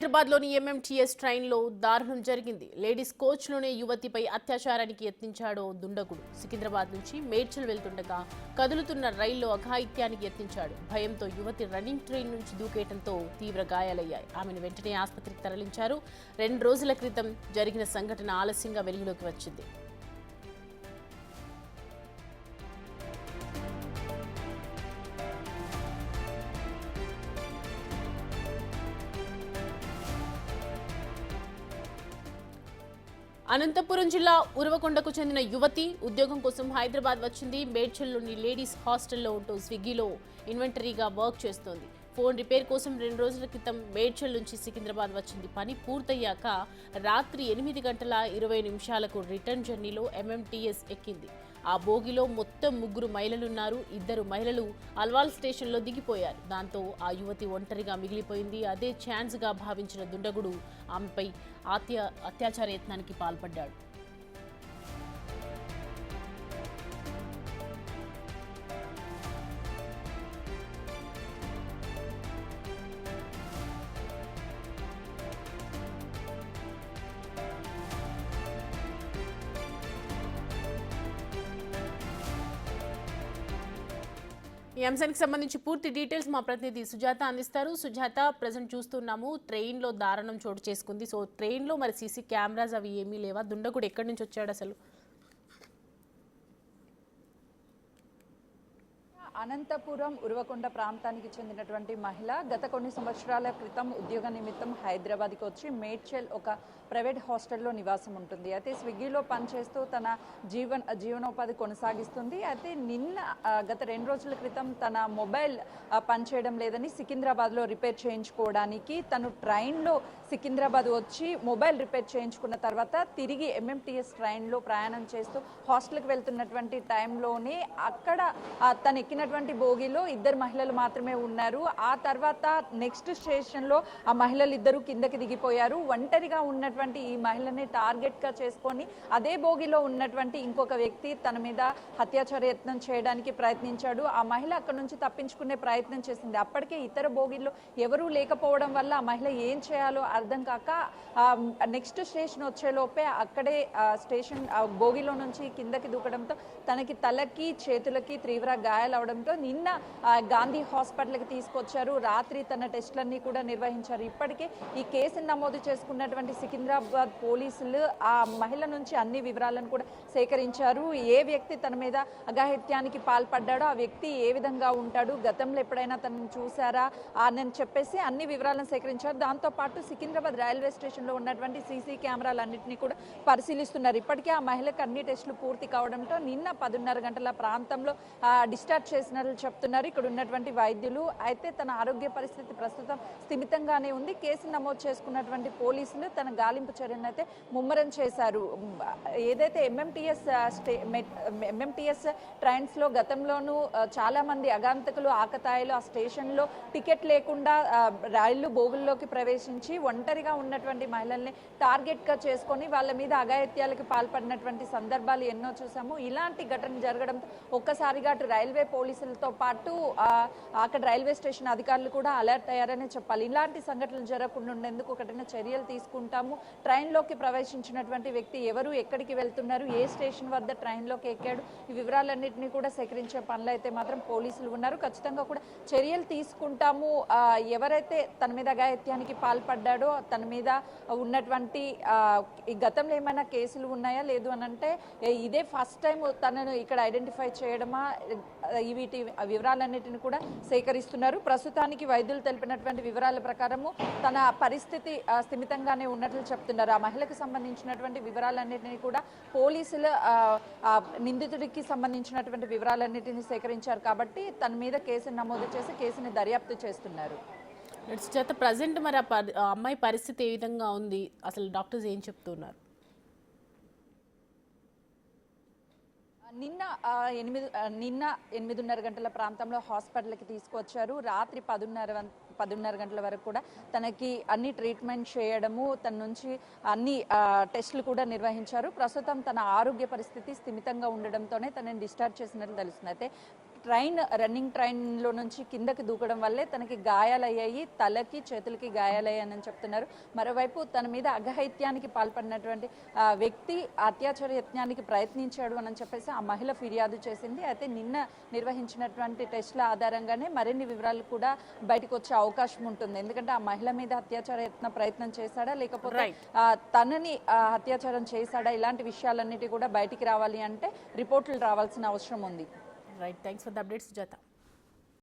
హైదరాబాద్లోని ఎంఎంటీఎస్ ట్రైన్లో దారుణం జరిగింది. లేడీస్ కోచ్లోనే యువతిపై అత్యాచారానికి యత్నించాడు దుండగుడు. సికింద్రాబాద్ నుంచి మేడ్చల్ వెళ్తుండగా కదులుతున్న రైల్లో అఘాయిత్యానికి యత్నించాడు. భయంతో యువతి రన్నింగ్ ట్రైన్ నుంచి దూకేయడంతో తీవ్ర గాయాలయ్యాయి. ఆమెను వెంటనే ఆసుపత్రికి తరలించారు. 2 రోజుల క్రితం జరిగిన సంఘటన ఆలస్యంగా వెలుగులోకి వచ్చింది. అనంతపురం జిల్లా ఉరవకొండకు చెందిన యువతి ఉద్యోగం కోసం హైదరాబాద్ వచ్చింది. మేడ్చల్లోని లేడీస్ హాస్టల్లో ఉంటూ స్విగ్గీలో ఇన్వెంటరీగా వర్క్ చేస్తోంది. ఫోన్ రిపేర్ కోసం 2 రోజుల క్రితం మేడ్చల్ నుంచి సికింద్రాబాద్ వచ్చింది. పని పూర్తయ్యాక రాత్రి 8 గంటల 20 నిమిషాలకు రిటర్న్ జర్నీలో ఎంఎంటీఎస్ ఎక్కింది. ఆ బోగిలో మొత్తం 3 మహిళలున్నారు. 2 మహిళలు అల్వాల్ స్టేషన్లో దిగిపోయారు. దాంతో ఆ యువతి ఒంటరిగా మిగిలిపోయింది. అదే ఛాన్స్గా భావించిన దుండగుడు ఆమెపై అత్యాచార యత్నానికి పాల్పడ్డాడు. ఈ అంశానికి సంబంధించి పూర్తి డీటెయిల్స్ మా ప్రతినిధి సుజాత అందిస్తారు. సుజాత, ప్రజెంట్ చూస్తున్నాము ట్రైన్లో దారుణం చోటు చేసుకుంది. సో ట్రైన్లో మరి సీసీ కెమెరాస్ అవి ఏమీ లేవా? దుండగుడు ఎక్కడి నుంచి వచ్చాడు అసలు? అనంతపురం ఉరవకొండ ప్రాంతానికి చెందినటువంటి మహిళ గత కొన్ని సంవత్సరాల క్రితం ఉద్యోగ నిమిత్తం హైదరాబాద్కి వచ్చి మేడ్చల్ ఒక ప్రైవేట్ హాస్టల్లో నివాసం ఉంటుంది. అయితే స్విగ్గీలో పనిచేస్తూ తన జీవనోపాధి కొనసాగిస్తుంది. అయితే గత 2 రోజుల క్రితం తన మొబైల్ పనిచేయడం లేదని సికింద్రాబాద్లో రిపేర్ చేయించుకోవడానికి తను ట్రైన్లో సికింద్రాబాద్ వచ్చి మొబైల్ రిపేర్ చేయించుకున్న తర్వాత తిరిగి ఎంఎంటీఎస్ ట్రైన్లో ప్రయాణం చేస్తూ హాస్టల్కి వెళ్తున్నటువంటి టైంలోనే అక్కడ తను ఎక్కినటువంటి బోగిలో 2 మహిళలు మాత్రమే ఉన్నారు. ఆ తర్వాత నెక్స్ట్ స్టేషన్లో ఆ మహిళలు 2 కిందకి దిగిపోయారు. ఒంటరిగా ఉన్నటువంటి ఈ మహిళని టార్గెట్గా చేసుకొని అదే బోగిలో ఉన్నటువంటి ఇంకొక వ్యక్తి తన మీద అత్యాచార యత్నం చేయడానికి ప్రయత్నించాడు. ఆ మహిళ అక్కడ నుంచి తప్పించుకునే ప్రయత్నం చేసింది. అప్పటికే ఇతర బోగిల్లో ఎవరూ లేకపోవడం వల్ల ఆ మహిళ ఏం చేయాలో అర్థం కాక నెక్స్ట్ స్టేషన్ వచ్చేలోపే అక్కడే స్టేషన్ బోగిలో నుంచి కిందకి దూకడంతో తనకి తలకి చేతులకి తీవ్ర గాయాలు అవడంతో నిన్న గాంధీ హాస్పిటల్కి తీసుకొచ్చారు. రాత్రి తన టెస్టులన్నీ కూడా నిర్వహించారు. ఇప్పటికే ఈ కేసును నమోదు చేసుకున్నటువంటి సికింద్రాబాద్ పోలీసులు ఆ మహిళ నుంచి అన్ని వివరాలను కూడా సేకరించారు. ఏ వ్యక్తి తన మీద అఘాయిత్యానికి పాల్పడ్డాడో, ఆ వ్యక్తి ఏ విధంగా ఉంటాడు, గతంలో ఎప్పుడైనా తనను చూసారా అని చెప్పేసి అన్ని వివరాలను సేకరించారు. దాంతోపాటు సికింద్రాబాద్ రైల్వే స్టేషన్లో ఉన్నటువంటి సీసీ కెమెరాలన్నింటినీ కూడా పరిశీలిస్తున్నారు. ఇప్పటికే ఆ మహిళకు అన్ని టెస్టులు పూర్తి కావడంతో నిన్న 10:30 గంటల ప్రాంతంలో డిశ్చార్జ్ చేసినట్లు చెప్తున్నారు ఇక్కడ ఉన్నటువంటి వైద్యులు. అయితే తన ఆరోగ్య పరిస్థితి ప్రస్తుతం స్థిమితంగానే ఉంది. కేసు నమోదు చేసుకున్నటువంటి పోలీసులు తన గాలింపు చర్యను అయితే ముమ్మరం చేశారు. ఏదైతే ఎంఎంటీఎస్ ట్రైన్స్లో గతంలోనూ చాలా మంది అగాంతకులు ఆకతాయిలు ఆ స్టేషన్లో టికెట్ లేకుండా రైళ్లు బోగుల్లోకి ప్రవేశించి ఒంటరిగా ఉన్నటువంటి మహిళల్ని టార్గెట్గా చేసుకొని వాళ్ళ మీద అఘాయిత్యాలకు పాల్పడినటువంటి సందర్భాలు ఎన్నో చూసాము. ఇలాంటి ఘటన జరగడంతో ఒక్కసారిగా అటు రైల్వే పోలీసులతో పాటు అక్కడ రైల్వే స్టేషన్ అధికారులు కూడా అలర్ట్ అయ్యారని చెప్పాలి. ఇలాంటి సంఘటనలు జరగకుండా ఉండేందుకు కఠిన చర్యలు తీసుకుంటాము. ట్రైన్లోకి ప్రవేశించినటువంటి వ్యక్తి ఎవరు, ఎక్కడికి వెళ్తున్నారు, ఏ స్టేషన్ వద్ద ట్రైన్లోకి ఎక్కాడు, ఈ వివరాలన్నింటినీ కూడా సేకరించే పనులు అయితే మాత్రం పోలీసులు ఉన్నారు. ఖచ్చితంగా కూడా చర్యలు తీసుకుంటాము. ఎవరైతే తన మీద అఘాయిత్యానికి పాల్పడ్డాడో తన మీద ఉన్నటువంటి ఈ గతంలో ఏమైనా కేసులు ఉన్నాయా లేదు అని అంటే ఇదే ఫస్ట్ టైం తనను ఇక్కడ ఐడెంటిఫై చేయడమా, వీటి వివరాలన్నిటిని కూడా సేకరిస్తున్నారు. ప్రస్తుతానికి వైద్యులు తెలిపినటువంటి వివరాల ప్రకారము తన పరిస్థితి స్థిమితంగానే ఉన్నట్లు చెప్తున్నారు. ఆ మహిళకు సంబంధించినటువంటి వివరాలన్నింటినీ కూడా పోలీసులు నిందితుడికి సంబంధించినటువంటి వివరాలన్నింటినీ సేకరించారు కాబట్టి తన మీద కేసు నమోదు చేసి కేసుని దర్యాప్తు చేస్తున్నారు. ప్రజెంట్ మరి ఆ అమ్మాయి పరిస్థితి ఏ విధంగా ఉంది, అసలు డాక్టర్స్ ఏం చెప్తున్నారు? నిన్న 8:30 గంటల ప్రాంతంలో హాస్పిటల్కి తీసుకొచ్చారు. రాత్రి 10:30 గంటల వరకు కూడా తనకి అన్ని ట్రీట్మెంట్ చేయడము, తన నుంచి అన్ని టెస్టులు కూడా నిర్వహించారు. ప్రస్తుతం తన ఆరోగ్య పరిస్థితి స్థిమితంగా ఉండడంతోనే తనని డిశ్చార్జ్ చేసినట్లు తెలుస్తుంది. అయితే రన్నింగ్ ట్రైన్లో నుంచి కిందకి దూకడం వల్లే తనకి గాయాలయ్యాయి, తలకి చేతులకి గాయాలయ్యాయని చెప్తున్నారు. మరోవైపు తన మీద అఘాయిత్యానికి పాల్పడినటువంటి వ్యక్తి అత్యాచార యత్నానికి ప్రయత్నించాడు అని చెప్పేసి ఆ మహిళ ఫిర్యాదు చేసింది. అయితే నిన్న నిర్వహించినటువంటి టెస్టుల ఆధారంగానే మరిన్ని వివరాలు కూడా బయటకు వచ్చే అవకాశం ఉంటుంది. ఎందుకంటే ఆ మహిళ మీద అత్యాచార యత్న ప్రయత్నం చేశాడా లేకపోతే తనని అత్యాచారం చేశాడా, ఇలాంటి విషయాలన్నిటి కూడా బయటికి రావాలి అంటే రిపోర్టులు రావాల్సిన అవసరం ఉంది. Right, thanks for the updates Sujatha.